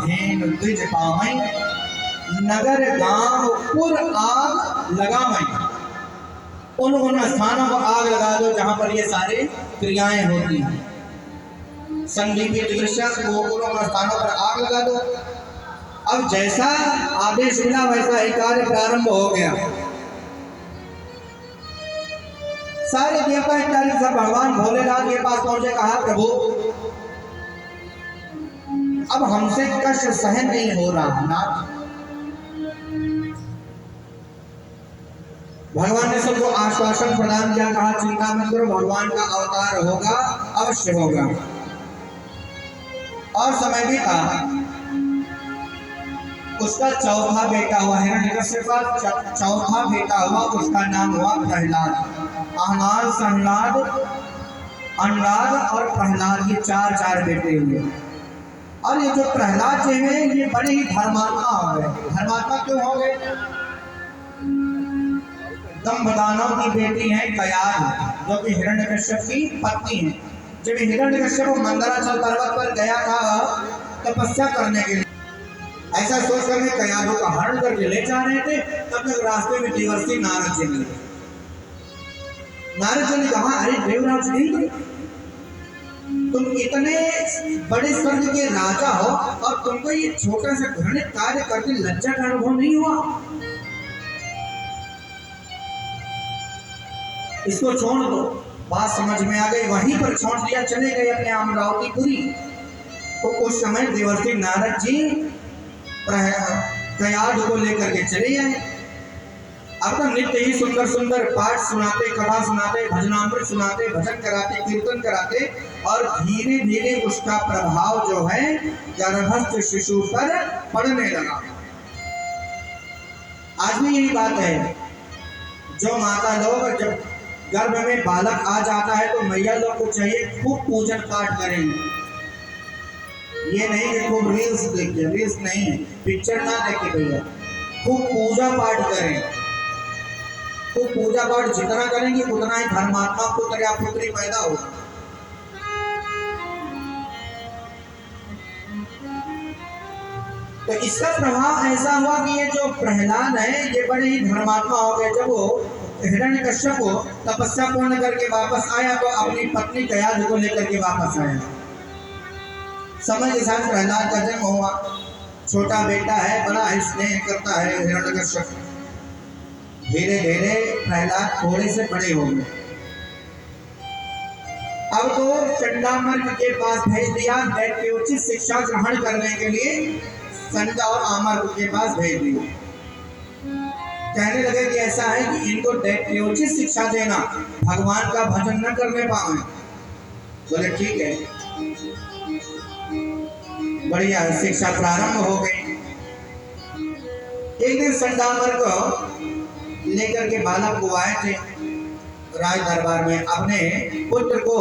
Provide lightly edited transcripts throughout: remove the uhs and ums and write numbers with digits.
धेनु द्विज पावई, नगर गांव पुर आग लगावई। उन स्थानों पर आग लगा दो जहां पर ये सारे क्रियाएं होती हैं। संगीत दृश्य वो उन स्थानों पर आग लगा दो। अब जैसा आदेश मिला वैसा ही कार्य प्रारंभ हो गया। सारे देवता इत्यादि सब भगवान भोलेनाथ के पास पहुंचे, कहा प्रभु अब हमसे कष्ट सहन नहीं हो रहा नाथ। भगवान ने सबको आश्वासन प्रदान किया, कहा चिंता मत करो, भगवान का अवतार होगा, अवश्य होगा। और समय भी था, उसका चौथा बेटा हुआ, हिरण्यकश्यप का चौथा बेटा हुआ, उसका नाम हुआ प्रहलाद। आहलाद, संहलाद, अनुराग और प्रहलाद, ये चार बेटे हुए। और ये जो प्रहलाद जी हैं ये बड़े ही धर्मात्मा हो गए। धर्मात्मा क्यों हो गए? दंभदानव की बेटी है कयाद, जो कि हिरण्यकश्यप की पत्नी है। जब हिरण्यकश्यप मंदराचल पर्वत पर गया था तपस्या करने के लिए, ऐसा सोच कर कयादों का हरण करके ले जा रहे थे, तब तक रास्ते में देवर्षि नारद जी मिले। नारद जी ने कहा, अरे देवराज जी, तुम इतने बड़े स्वर्ग के राजा हो और तुमको ये छोटा सा घृणित कार्य करके लज्जा का अनुभव नहीं हुआ? इसको छोड़ दो। बात समझ में आ गई, वहीं पर छोड़ दिया, चले गए अपने अमरावतीपुरी। तो उस समय देवर्षि नारद जी कयाद को लेकर के चले आए। अब तो नित्य ही सुंदर सुंदर पाठ सुनाते, कथा सुनाते, भजनामृत सुनाते, भजन कराते, कीर्तन कराते, और धीरे धीरे उसका प्रभाव जो है गर्भस्थ शिशु पर पड़ने लगा। आज भी यही बात है, जो माता लोग जब गर्भ में बालक आ जाता है तो मैया लोग को चाहिए खूब पूजन पाठ करेंगे। ये नहीं कि खूब रील्स देखिए, रील्स नहीं, पिक्चर ना देखे भैया, खूब पूजा पाठ करें। खूब पूजा पाठ जितना करेंगे उतना ही धर्मात्मा पुत्र या पुत्री पैदा होगा। तो इसका प्रभाव ऐसा हुआ कि ये जो प्रहलाद है ये बड़े ही धर्मात्मा हो गए। जब वो हिरण्यकश्यप को तपस्या पूर्ण करके वापस आया तो अपनी पत्नी कयाद को लेकर के वापस आया। समय के साथ प्रहलाद का जन्म हुआ। छोटा बेटा है, बड़ा स्नेह करता है हिरण्यकश्यप। धीरे धीरे प्रहलाद थोड़े से बड़े हो गए। अब तो चंडामर्क के पास भेज दिया, दैत्योचित शिक्षा ग्रहण करने के लिए संडा और आमर्क के पास भेज दिया। कहने लगे कि ऐसा है कि इनको दैत्योचित शिक्षा देना, भगवान का भजन न करने पाए। बोले ठीक है, बढ़िया शिक्षा प्रारंभ हो गई। एक दिन संडामर्क लेकर के बालक को आए थे राज दरबार में। अपने पुत्र को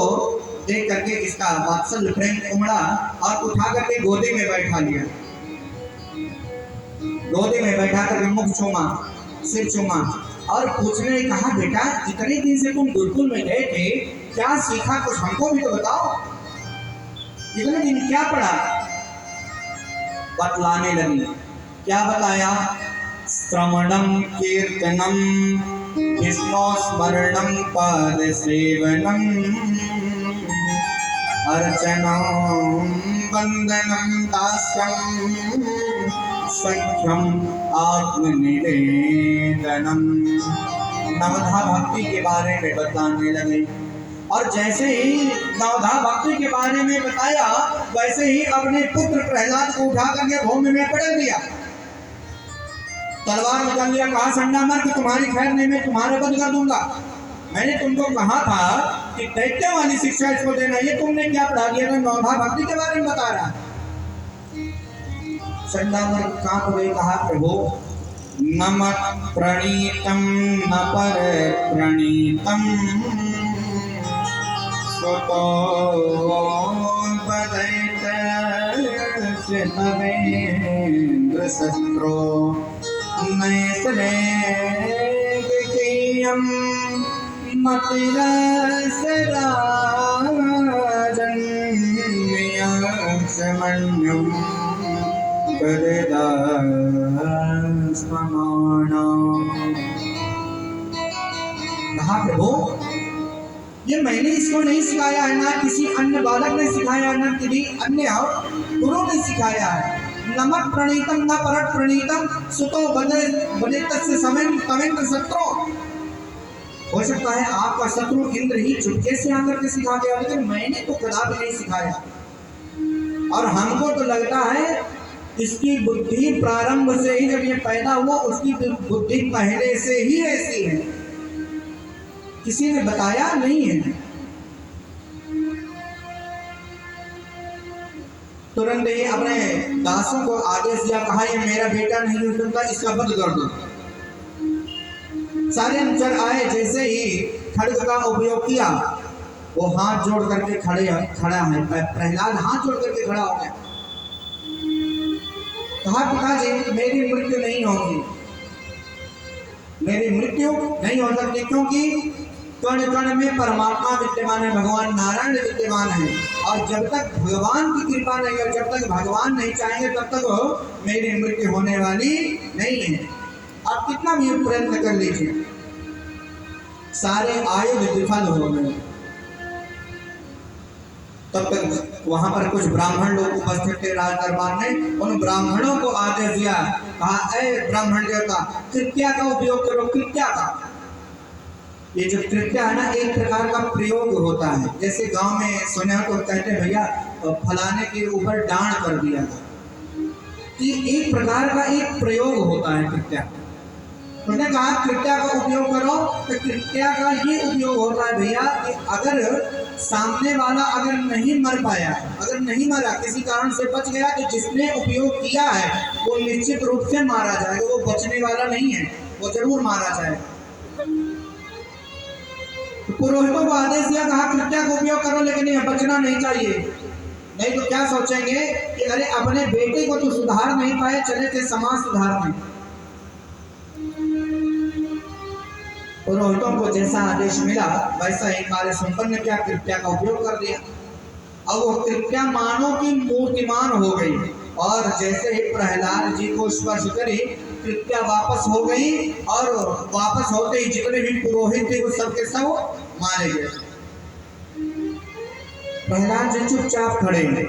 देख करके इसका वात्सल्य प्रेम उमड़ा और उठा करके गोदी में बैठा लिया। गोदी में बैठा करके मुख चूमा, सिर चूमा और पूछने कहा, बेटा इतने दिन से तुम गुरुकुल में गए थे, क्या सीखा, कुछ हमको भी तो बताओ, इतने दिन क्या पढ़ा? बतलाने लगी। क्या बताया? श्रवणम कीर्तनम विष्णु स्मरणम पद सेवनम अर्चनम वंदनम दास्यम सख्यम आत्मनिवेदनम। नवधा भक्ति के बारे में बताने लगे। और जैसे ही नवधा भक्ति के बारे में बताया वैसे ही अपने पुत्र प्रहलाद को उठा करके भूमि में पटक दिया, तलवार निकाल लिया। कहा, संडामर्क तुम्हारी खैर नहीं, मैं तुम्हारा वध कर दूंगा। मैंने तुमको कहा था कि दैत्य वाली शिक्षा इसको देना, ये तुमने क्या पढ़ा दिया? तो नवधा भक्ति के बारे में बता रहा। संडामर्क कांप गए। कहा, प्रभु न मत प्रणीतम न पर प्रणीतम स्वतो बदैत से नवेंद्र शस्त्रो नैसरे विकीयम मतिरसराजन्यसमन्यम कहा प्रभु ये मैंने इसको नहीं सिखाया है, ना किसी अन्य बालक ने सिखाया है, ना किसी अन्य गुरु ने सिखाया है। नमक प्रणीतम न परट प्रणीतम सुतो बने तस्य तमेंद्र शत्रु। हो सकता है आपका शत्रु इंद्र ही चुपके से आकर के सिखा गया, लेकिन मैंने तो कदापि नहीं सिखाया। और हमको तो लगता है इसकी बुद्धि प्रारंभ से ही, जब ये पैदा हुआ उसकी बुद्धि पहले से ही ऐसी है, किसी ने बताया नहीं है। तुरंत ही अपने दासों को आदेश दिया, कहा ये मेरा बेटा नहीं सुनता, इसका वध कर दो। सारे अनुचर आए, जैसे ही खड्ग का उपयोग किया वो हाथ जोड़ करके खड़ा है। प्रहलाद हाथ जोड़ करके खड़ा हो गया। कहा पिताजी मेरी मृत्यु नहीं होगी, मेरी मृत्यु नहीं हो सकती, क्योंकि कण कण में परमात्मा विद्यमान है, भगवान नारायण विद्यमान है। और जब तक भगवान की कृपा नहीं है, जब तक भगवान नहीं चाहेंगे, तब तक मेरी मृत्यु होने वाली नहीं है। आप कितना भी प्रयत्न कर लीजिए, सारे आयुध विफल हो गए। तब तक वहां पर कुछ ब्राह्मण लोग उपस्थित थे। राज दरबार ने उन ब्राह्मणों को आदेश दिया, कहा ऐ ब्राह्मण देवता कृत्या का उपयोग करो। कृत्या का, ये जो कृत्या है ना, एक प्रकार का प्रयोग होता है। जैसे गांव में सुने तो कहते भैया फलाने के ऊपर डांड कर दिया था, कि एक प्रकार का एक प्रयोग होता है कृत्या। उन्होंने कहा कृत्या का उपयोग करो, तो कृत्या का ये उपयोग होता है भैया कि अगर सामने वाला अगर नहीं मर पाया, अगर नहीं मरा, किसी कारण से बच गया, तो जिसने उपयोग किया है वो निश्चित रूप से मारा जाएगा। वो बचने वाला नहीं है, वो जरूर मारा जाएगा। पुरोहितों को आदेश दिया, कहा कृत्या का उपयोग करो, लेकिन यह बचना नहीं चाहिए, नहीं तो क्या सोचेंगे कि अरे अपने बेटे को तो सुधार नहीं पाए, चले थे समाज सुधारने। पुरोहितों को जैसा आदेश मिला वैसा ही कार्य संपन्न किया, कृत्या का उपयोग कर दिया। अब वो कृत्या मानो की मूर्तिमान हो गई, और जैसे ही प्रहलाद जी को स्पर्श करी कृत्या वापस हो गई, और वापस होते ही जितने भी पुरोहित थे वो सबके सब मारे गए। प्रहलाद जी चुपचाप खड़े हैं,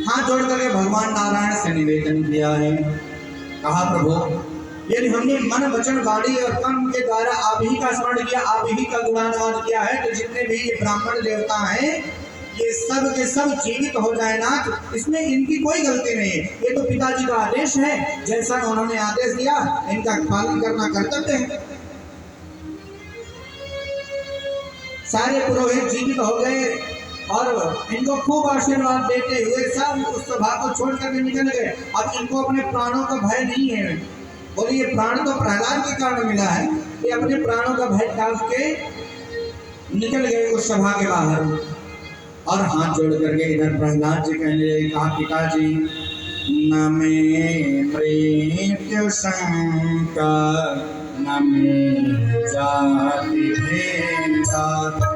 हाथ जोड़ करके भगवान नारायण से निवेदन किया है। कहा प्रभु यदि हमने मन वचन वाणी और कर्म के द्वारा आप ही का स्मरण किया, आप ही का गुणगान किया है, तो जितने भी ये ब्राह्मण देवता हैं ये सब के सब जीवित हो जाए ना, इसमें इनकी कोई गलती नहीं है। ये तो पिताजी का आदेश है, जैसा उन्होंने आदेश दिया इनका पालन करना कर्तव्य है। सारे पुरोहित जीवित हो गए और इनको खूब आशीर्वाद देते हुए सब उस सभा को छोड़ करके निकल गए। अब इनको अपने प्राणों का भय नहीं है। बोले ये प्राण तो प्रहलाद के कारण मिला है, ये अपने प्राणों का भय टाल के निकल गए उस सभा के बाहर। और हाथ जोड़ करके इधर प्रहलाद जी कहने लगे, कहा पिताजी न में मृत्यु शंका, न में जाति भेदा,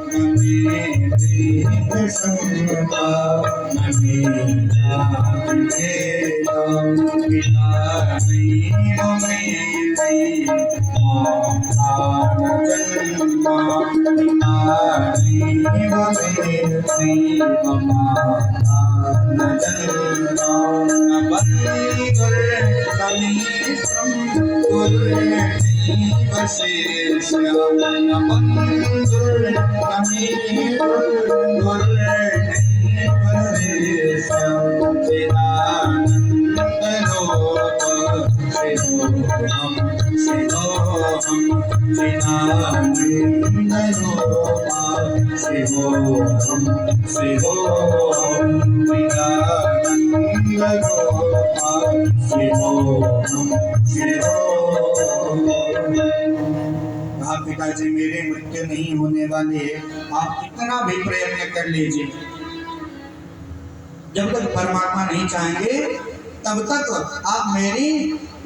न में मृत्यु शंका, न में जाति भेदा, पिता नहीं वो मेरे माता न जन्मा, पिता नहीं वो मेरे माता न जन्मा, न बंधुर कनीश्रम वशेष, न बंधुर कनीश्रम वशेष, चिदानंद रूप शिवोहम शिवोहम, चिदानंद रूप शिवोहम शिवोहम, चिदानंद रूप शिवोहम शिवोहम। कहा पिताजी मेरी मृत्यु नहीं होने वाली है, आप कितना भी प्रयत्न कर लीजिए, जब तक परमात्मा नहीं चाहेंगे तब तक आप मेरी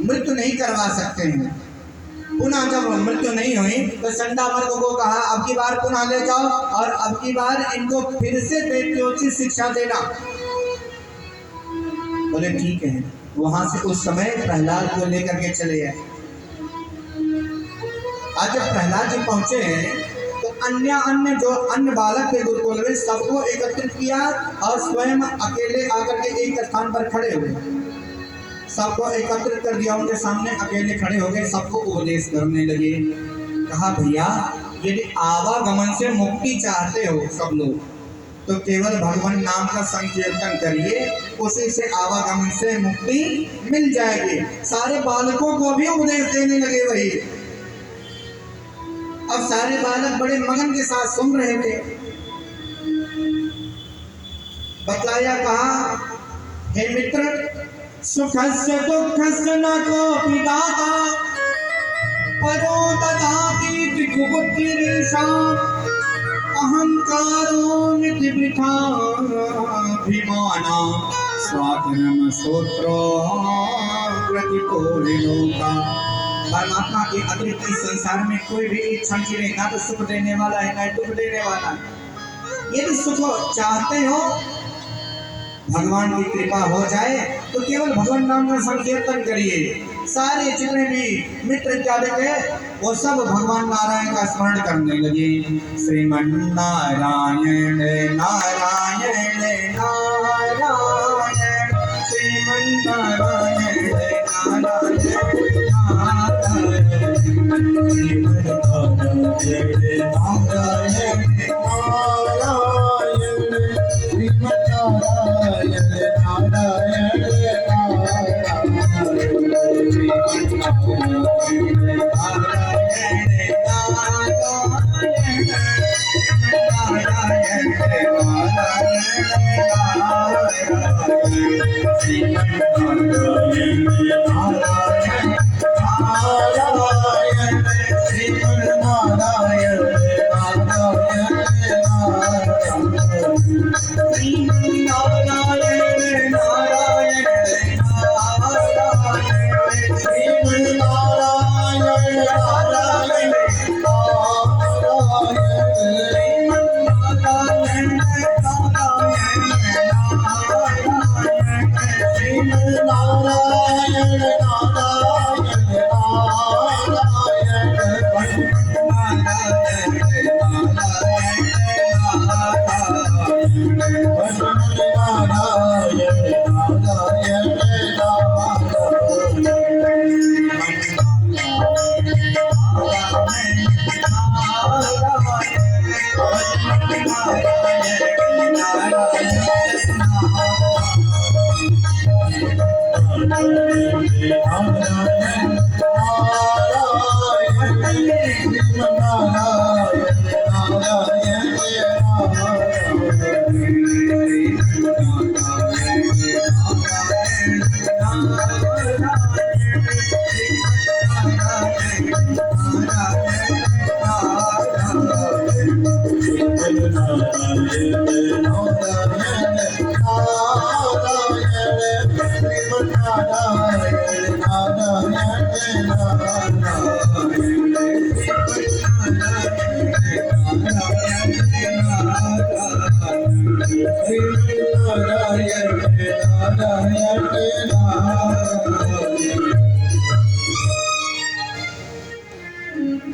मृत्यु नहीं करवा सकते हैं। पुनः जब मृत्यु नहीं हुई तो संडामर्ग को कहा अब की बार पुनः ले जाओ और अब की बार इनको फिर से दैत्योचित शिक्षा देना। बोले ठीक है। वहां से उस समय प्रहलाद को लेकर के चले आए। आज जब प्रहलाद जी पहुंचे तो अन्य जो अन्य बालक थे गुरुकुल में सबको एकत्रित किया और स्वयं अकेले आकर के एक स्थान पर खड़े हुए। सबको एकत्रित कर दिया, उनके सामने अकेले खड़े हो गए, सबको उपदेश करने लगे। कहा भैया यदि आवागमन से मुक्ति चाहते हो सब लोग तो केवल भगवान नाम का संकीर्तन करिए, उसी से आवागमन से मुक्ति मिल जाएगी। सारे बालकों को भी उपदेश देने लगे वही। अब सारे बालक बड़े मगन के साथ सुन रहे थे। बतलाया, कहा हे मित्र, सुखस्य दुःखस्य न कोऽपि दाता परो ददाति त्रिगुबुद्धिरेषा अहंकारो निति वृथाभिमाना स्वाधर्म सूत्रो प्रतिकूलिलोका। परमात्मा के अतिरिक्त इस संसार में कोई भी एक क्षण के लिए ना तो सुख देने वाला है ना दुख देने वाला है। यदि सुख चाहते हो, भगवान की कृपा हो जाए तो केवल भगवान नाम का संकीर्तन करिए। सारे जितने भी मित्र इत्यादि थे वो सब भगवान नारायण का स्मरण करने लगे। श्रीमन नारायण नारायण नारायण, श्रीमन नारायण नारायण नारायण, श्रीमन नारायण नारायण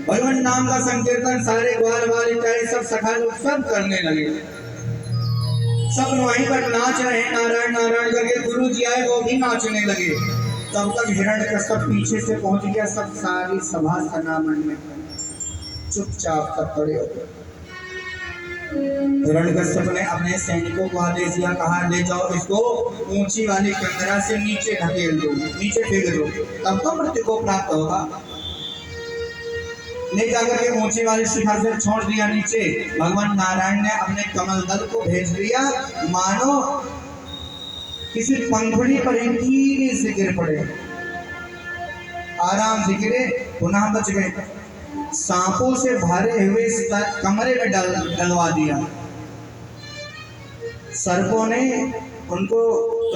भगवान नाम का संकीर्तन सारे ग्वाल वाले चाहे सब सखा लोग सब करने लगे। सब वहीं पर नाच रहे नारायण नारायण करके। गुरु जी आए वो भी नाचने लगे। तब तक हिरण्यकश्यप पीछे से पहुंच गया। सब सारी सभा सन्नामन में चुपचाप सब खड़े हो गए। हिरण्यकश्यप ने अपने सैनिकों को आदेश दिया, कहा ले जाओ इसको ऊंची वाली कंदरा से नीचे ढकेल दो, नीचे फेंक दो, तब तो मृत्यु को प्राप्त होगा। ले जाकर के ऊंची वाली शिखर से छोड़ दिया नीचे। भगवान नारायण ने अपने कमल दल को भेज दिया, मानो किसी पंखुड़ी पर धीरे से गिर पड़े, आराम से गिरे, पुनः बच गए। सांपों से भरे हुए कमरे में डलवा दिया। सर्पों ने उनको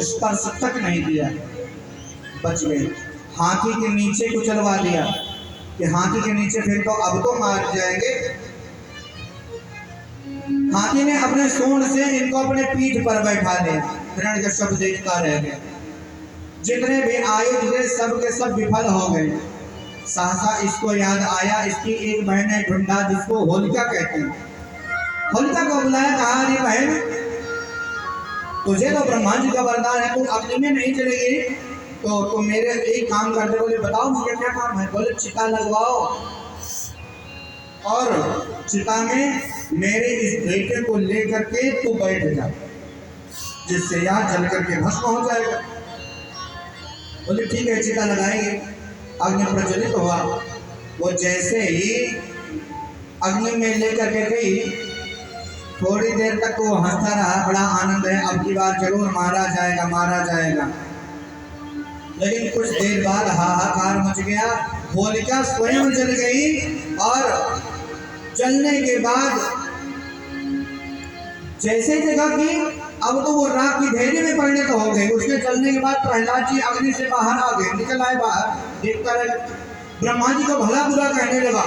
स्पर्श तक नहीं दिया, बच गए। हाथी के नीचे कुचलवा दिया कि हाथी के नीचे फिर तो अब तो मार जाएंगे। हाथी ने अपने सूंड से इनको अपने पीठ पर बैठा दिया। हिरण्यकश्यप देखता रह गया। जितने भी आयुध थे सब के सब विफल हो गए। सहसा इसको याद आया, इसकी एक बहन है ढूंढा जिसको होलिका कहते हैं। होलिका को बुलाया, कहा अरे बहन तुझे तो ब्रह्मा जी का वरदान है, तू अग्नि में नहीं चलेगी तो तुम मेरे एक काम कर दे। बोले बताओ मुझे क्या काम है। बोले चिता लगवाओ और चिता में मेरे इस बेटे को लेकर के तू बैठ जा, जिससे यार जल करके भस्म हो जाएगा। बोले ठीक है चिता लगाएंगे। अग्नि प्रज्वलित हुआ। वो जैसे ही अग्नि में लेकर के गई, थोड़ी देर तक वो हंसता रहा, बड़ा आनंद है, अब की बार जरूर मारा जाएगा मारा जाएगा। लेकिन कुछ देर बाद हाहाकार मच गया। होलिका स्वयं जल गई और जलने के बाद जैसे देखा कि अब तो वो राख की ढेरी में परिणत हो गए। उसके जलने के बाद प्रहलाद जी अग्नि से बाहर आ गए, निकल आए बाहर। देखकर ब्रह्मा जी को भला बुरा कहने लगा।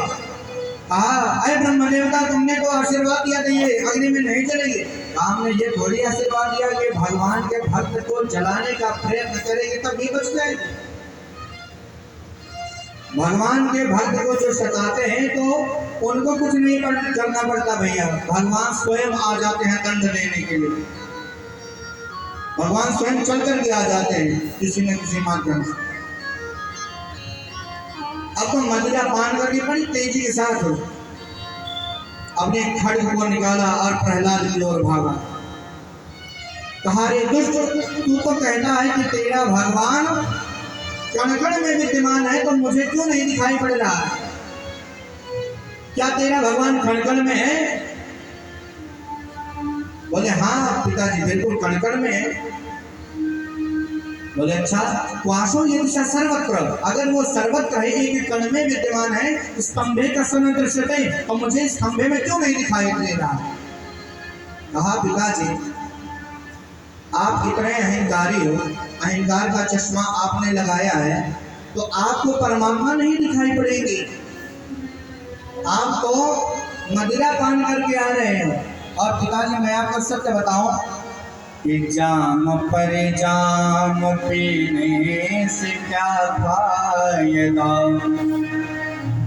अरे ब्रह्म देवता तुमने तो आशीर्वाद दिया था ये अग्नि में नहीं जलेगी। हमने ये थोड़ी आशीर्वाद दिया कि भगवान के भक्त को जलाने का प्रयत्न करेंगे तभी बच गए। भगवान के भक्त को जो सताते हैं तो उनको कुछ नहीं करना पड़ता भैया, भगवान स्वयं आ जाते हैं दंड देने के लिए। भगवान स्वयं चल करके आ जाते हैं किसी न किसी माध्यम से। अब तो मदिरा पान करके बड़ी तेजी के साथ अपने खड्ग को निकाला और प्रहलाद की ओर भागा। कहा रे दुष्ट, तू तो कहता है कि तेरा भगवान कण कण में विद्यमान है, तो मुझे क्यों नहीं दिखाई पड़ रहा? क्या तेरा भगवान कण कण में है? बोले हाँ पिताजी बिल्कुल कण कण में है। बोले अच्छा, क्वासो ये दिशा सर्वत्र, अगर वो सर्वत्र है, एक कण में विद्यमान है, स्तंभे का सन दृश्यते, तो मुझे स्तंभे में क्यों नहीं दिखाई दे रहा? कहा पिताजी आप इतने अहंकारी हो, अहंकार का चश्मा आपने लगाया है, तो आपको परमात्मा नहीं दिखाई पड़ेगी। आप तो मदिरा पान करके आ रहे हैं। और पिताजी मैं आपको सत्य बताऊं कि जाम पर जाम पीने से क्या फायदा,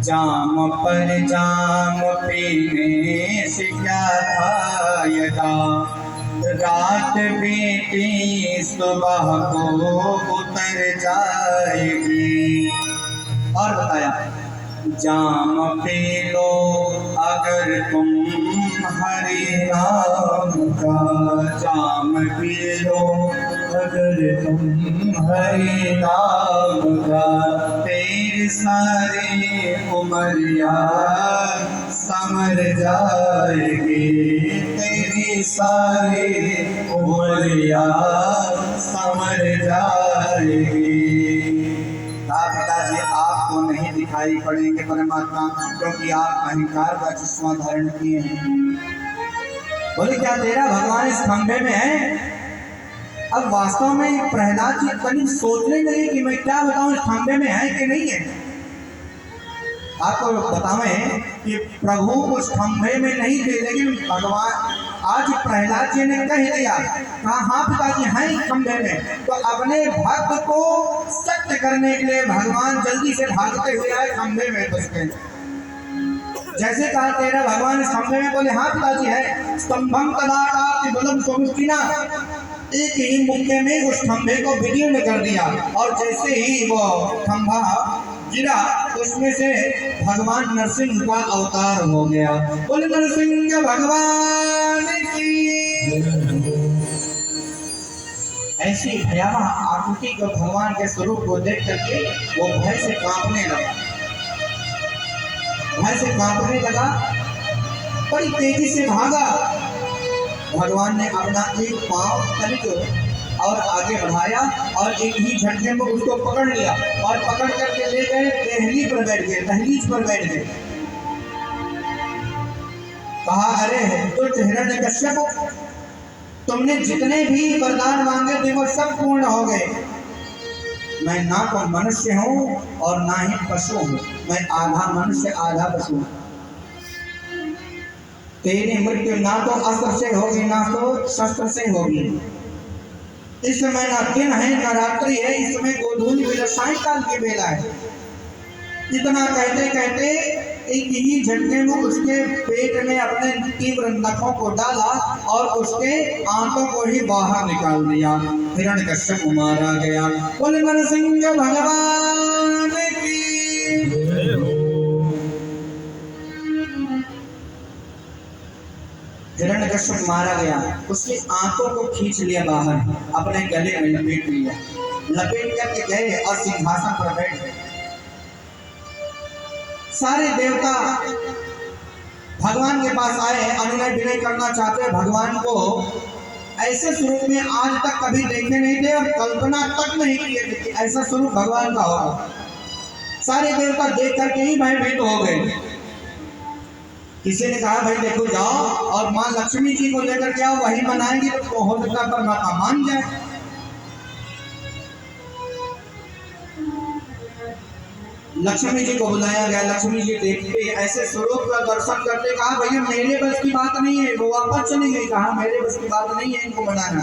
जाम पर जाम पीने से क्या फायदा, रात बीती सुबह को उतर जाएगी। और बताया जाम पी लो अगर तुम हरि नाम का, जाम पी लो अगर तुम हरि नाम का, तेरी सारी उमरिया समर जाएगी, तेरी सारी उमरिया समर जाएगी। पिताजी आपको नहीं दिखाई पड़ेंगे परमात्मा, क्योंकि आप अहंकार का चश्मा धारण किए हैं। बोले क्या तेरा भगवान इस खंभे में है? अब वास्तव में प्रहलाद जी कभी सोचने लगे कि मैं क्या बताऊं, इस खंभे में है कि नहीं है। आपको बतावें कि प्रभु उस खंभे में नहीं थे, लेकिन भगवान आज प्रहलाद जी ने कह दिया, कहा हाँ पिताजी हैं खंभे में। तो अपने भक्त को सत्य करने के लिए भगवान जल्दी से भागते हुए आए, खंभे में बस गए। जैसे कहा तेरा भगवान इस खंभे में, बोले हाँ पिताजी है। स्तंभम कदाकाति बलम स्वमुष्टिना, एक ही मुक्के में उस खंभे को विदीर्ण कर दिया। और जैसे ही वो खंभा गिरा, उसमें से भगवान नरसिंह का अवतार हो गया। बोले नरसिंह भगवान की। ऐसी भयावह आकृति को भगवान के स्वरूप को देख करके वो भय से कांपने लगा, भय से कांपने लगा, बड़ी तेजी से भागा। भगवान ने अपना एक पांव तनिक और आगे बढ़ाया और एक ही झटके में उसको पकड़ लिया और पकड़ करके ले गए, दहलीज पर बैठ गए, दहलीज पर बैठ गए। कहा अरे दुष्ट हिरण्यकश्यप, तुमने जितने भी वरदान मांगे थे वो सब पूर्ण हो गए। मैं ना तो मनुष्य हूँ और ना ही पशु हूँ, मैं आधा मनुष्य आधा पशु हूँ। तेरी मृत्यु ना तो अस्त्र से होगी ना तो शस्त्र से होगी। इस समय ना दिन है ना रात्रि है, इस समय सायंकाल की बेला है। इतना कहते कहते एक ही झटके में उसके पेट में अपने तीव्र नखों को डाला और उसके आंतों को ही बाहर निकाल दिया। हिरण्यकश्यप मारा गया। बोले नरसिंह भगवान की। हिरण्यकश्यप मारा गया, उसकी आंतों को खींच लिया बाहर, अपने गले में लपेट लिया, लपेट करके गए और सिंहासन पर बैठ गए। सारे देवता भगवान के पास आए, अनुनय विनय करना चाहते। भगवान को ऐसे स्वरूप में आज तक कभी देखे नहीं थे और कल्पना तक नहीं किए थे कि ऐसा स्वरूप भगवान का होगा। सारे देवता देख करके ही भयभीत हो गए। किसी ने कहा भाई देखो जाओ और माँ लक्ष्मी जी को लेकर के आओ, वही मनाएंगे तो हो सकता है परमात्मा मान जाए। लक्ष्मी जी को बुलाया गया। लक्ष्मी जी देखते ऐसे स्वरूप का दर्शन करते, कहा भैया मेरे बस की बात नहीं है। वो वापस चली गई, कहा मेरे बस की बात नहीं है इनको मनाना।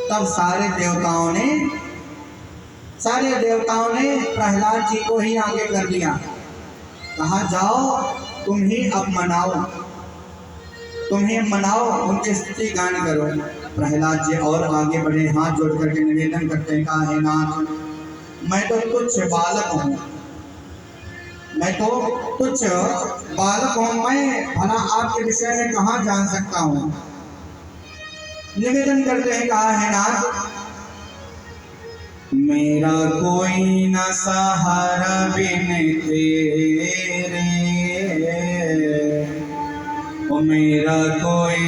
तब सारे देवताओं ने प्रहलाद जी को ही आगे कर दिया। कहा जाओ तुम ही अब मनाओ, उनकी स्तुति गान करो। प्रहलाद जी और आगे बढ़े, हाथ जोड़ करके निवेदन करते हैं, कहा हे नाथ मैं तो तुच्छ बालक हूँ, मैं भला आपके विषय में कहाँ जान सकता हूँ। निवेदन करते हैं, कहा है नाथ मेरा कोई न सहारा बिन तेरे, ओ मेरा कोई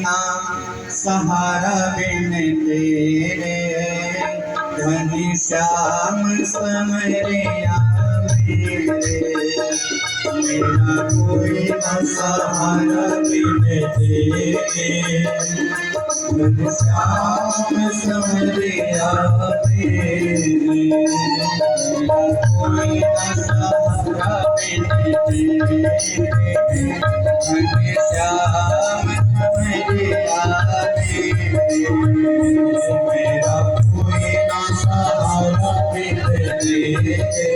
न सहारा बिन तेरे, घनी श्याम समरिया मेरे, मेरा कोई न सहारा बिन तेरे, घनी श्याम समरिया मेरे, मेरा कोई न सहारा बिन तेरे, घनी श्याम समरिया मेरे, मेरा कोई न सहारा बिन तेरे,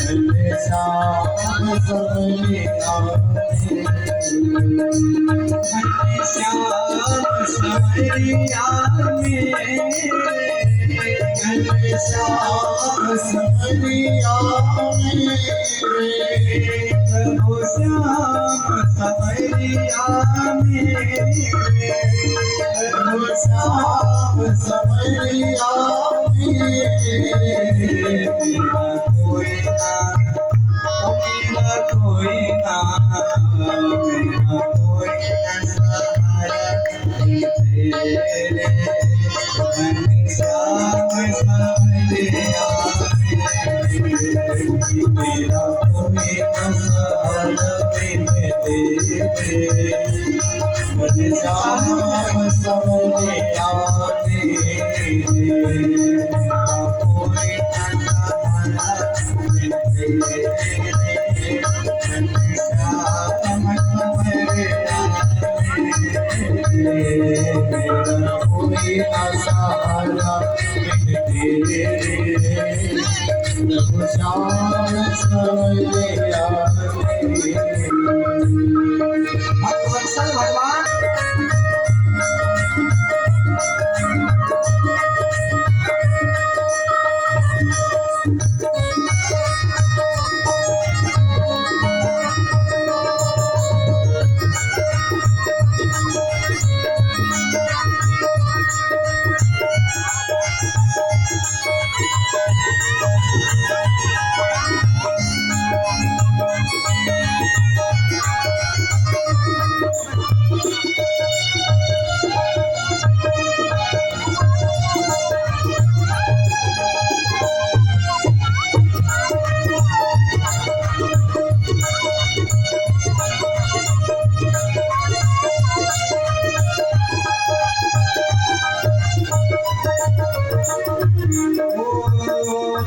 घनी श्याम समरिया मेरे, घनी श्याम समरिया मेरे, घनी श्याम समरिया मेरे, घनो श्याम समरिया मेरे, घनो श्याम समरिया मेरे, मेरा कोई ना मेरा कोई ना सहारा तेरे, घनी श्याम समरिया मेरे, मेरा कोई न सहारा बिन तेरे, घनी श्याम समरिया मेरे, मेरा कोई न सहारा बिन तेरे, घनी श्याम समरिया मेरे, मेरा कोई न सहारा बिन तेरे, घनी श्याम समरिया मेरे। भक्तवत्सल भगवान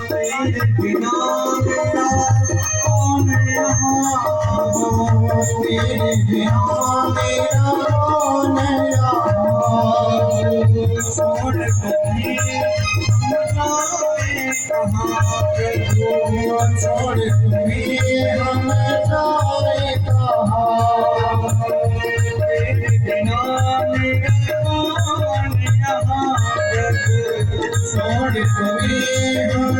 तेरे बिना मेरा कौन यहाँ, छोड़ कर कहाँ प्रभु छोड़ तुम्हें हम जाए कहाँ, तेरे बिना मेरा कौन यहाँ प्रभु छोड़ तुम्हें हम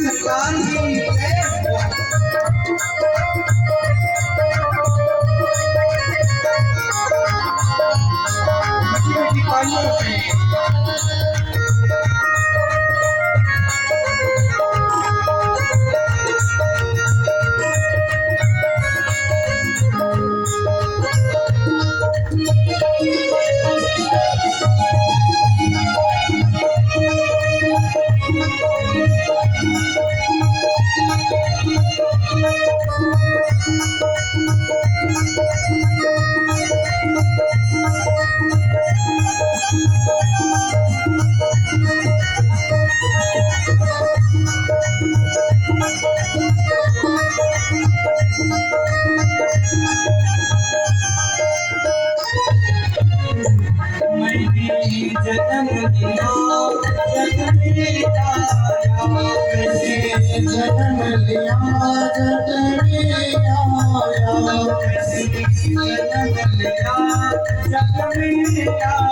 सरकार की जन्म लिया जग में आया, जन्म लिया जग में आया, जन्म लिया जग में आया, जन्म लिया जग में आया,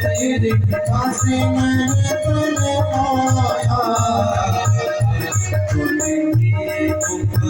तेरी कृपा से नर्तन पाया, तेरी कृपा से मैंने तुम्हें पाया, तूने उपकार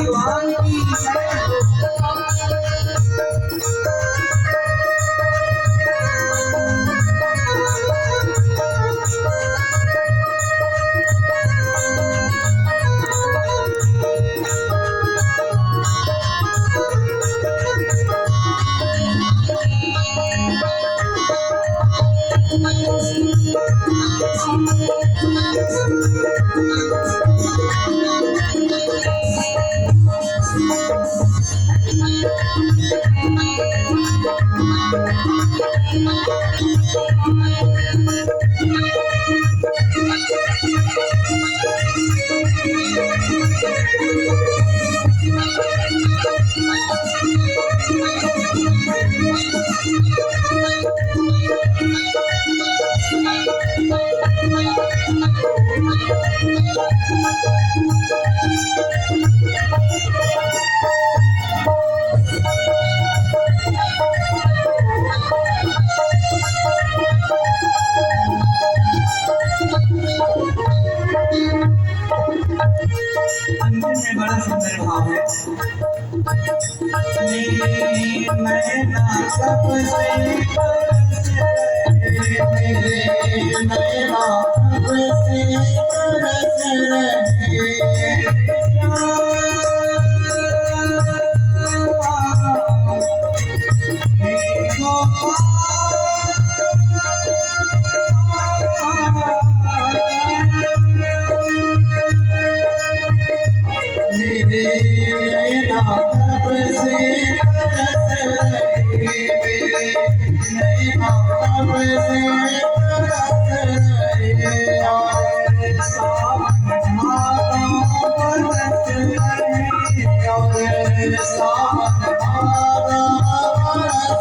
भगवान की अंतिम में बड़ा सुंदर भाव है। मेरे नैना कब से बरस रहे, मेरे नैना कब से बरस रहे, से बरस रहे और सावन भादों बरस रहे और सावन भादों बरस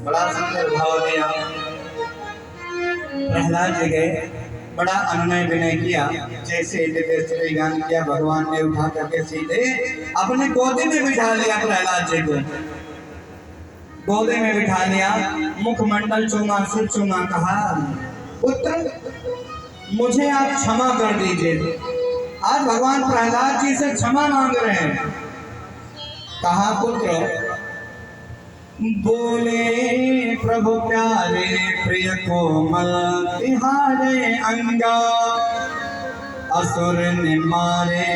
बड़ा सुंदर भाव दिया। प्रहलाद जी गए, बड़ा अनुनय विनय किया, जैसे जैसे गान किया, भगवान ने उठा करके सीधे अपने गोदी में बिठा लिया। प्रहलाद जी को गोदी में बिठा लिया, मुखमंडल चूमा, सिर चूमा, कहा पुत्र मुझे आप क्षमा कर दीजिए। आज भगवान प्रहलाद जी से क्षमा मांग रहे हैं। कहा पुत्र, बोले प्रभु प्यारे प्रिय कोमल तिहारे अंगा, असुर ने मारे